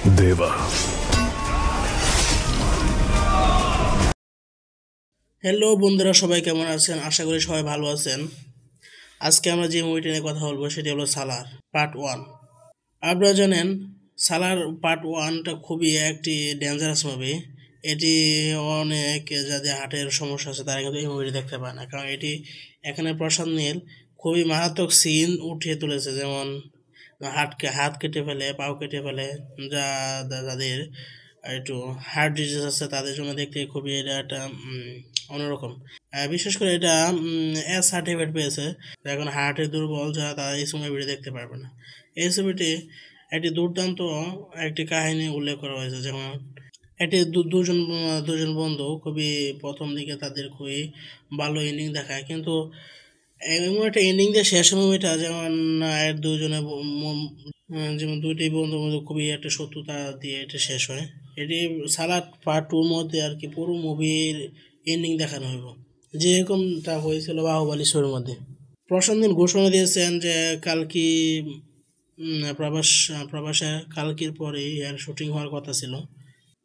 देवा। হ্যালো বন্ধুরা, সবাই কেমন আছেন? আশা করি সবাই ভালো আছেন। আজকে আমরা যে মুভিটি নিয়ে কথা বলবো সেটি হলো সালার পার্ট 1। আপনারা জানেন সালার পার্ট 1টা খুবই একটি ডেঞ্জারাস মুভি। এটি অনেক যাদের হার্টের সমস্যা আছে তারা কিন্তু এই মুভিটি দেখতে পায় না, কারণ এটি এখানে প্রশান্ত নীল খুবই মারাত্মক সিন উঠিয়ে তুলেছে, যেমন হাত কেটে ফেলে, পাও কেটে ফেলে, যা যাদের একটু হার্ট ডিজিজ আছে তাদের জন্য দেখতে খুবই এটা একটা অন্যরকম। বিশেষ করে এটা এস সার্টিফিকেট পেয়েছে। এখন হার্টের দুর্বল যারা তারা এই ছবিটি দেখতে পারবে না। এই ছবিটি একটি দুর্দান্ত একটি কাহিনী উল্লেখ করা হয়েছে, যেমন এটি দুজন বন্ধু খুবই প্রথম দিকে তাদের খুবই ভালো এন্ডিং দেখায়, কিন্তু এমন একটা এন্ডিং দিয়ে শেষ মুভিটা, যেমন এর যেমন দুইটি বন্ধুর মধ্যে খুবই একটা শত্রুতা দিয়ে এটা শেষ হয়। এটি সালাদ পার্ট 2 মধ্যে আর কি পুরো মুভির এন্ডিং দেখানো হইব, যেরকমটা হয়েছিল বাহুবলী শোর মধ্যে। প্রশান্ত নীল ঘোষণা দিয়েছেন যে কালকি প্রবাসে কালকির পরেই এর শুটিং হওয়ার কথা ছিল।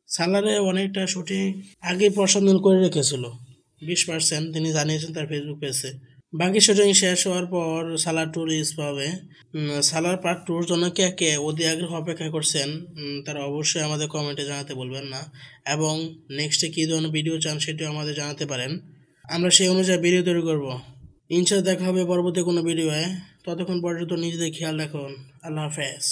সালারে অনেকটা শুটিং আগে প্রশান্ত নীল করে রেখেছিল 20%, তিনি জানিয়েছেন তার ফেসবুক পেজে। বাকি শুটিং শেষ হওয়ার পর সালার 2 রিলিজ পাবে। সালার পার্ট 2-র জন্য কে কে অধীর আগ্রহ অপেক্ষা করছেন তারা অবশ্যই আমাদের কমেন্টে জানাতে বলবেন না, এবং নেক্সটে কী ধরনের ভিডিও চান সেটিও আমাদের জানাতে পারেন। আমরা সেই অনুযায়ী ভিডিও তৈরি করব। ইনশাআল্লাহ দেখা হবে পরবর্তী কোনো ভিডিওয়ে। ততক্ষণ পর্যন্ত নিজেদের খেয়াল রাখুন। আল্লাহ হাফেজ।